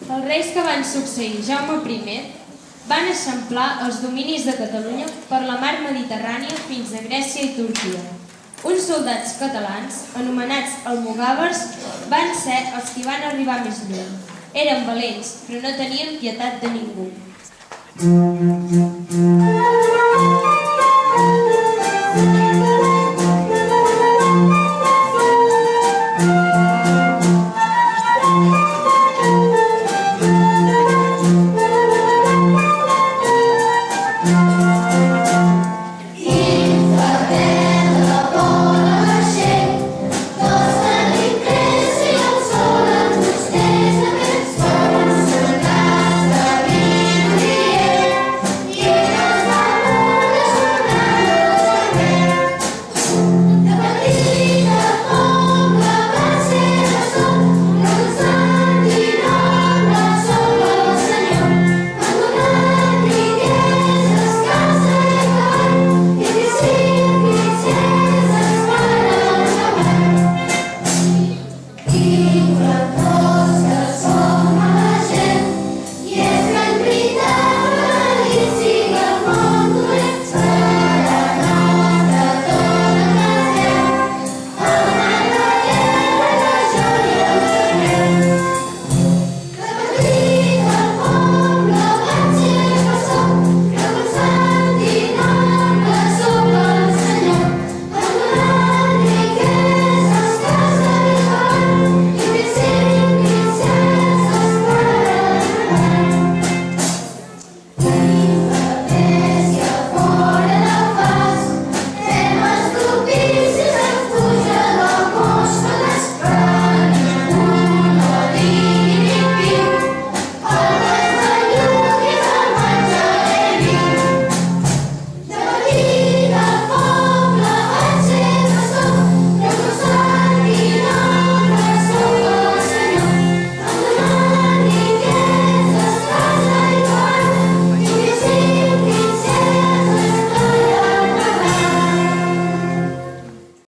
Els reis que van succeir Jaume I van eixamplar els dominis de Catalunya per la mar Mediterrània fins a Grècia i Turquia. Uns soldats catalans, anomenats almogàvers, van ser els qui van arribar més lluny. Eren valents, però no tenien pietat de ningú.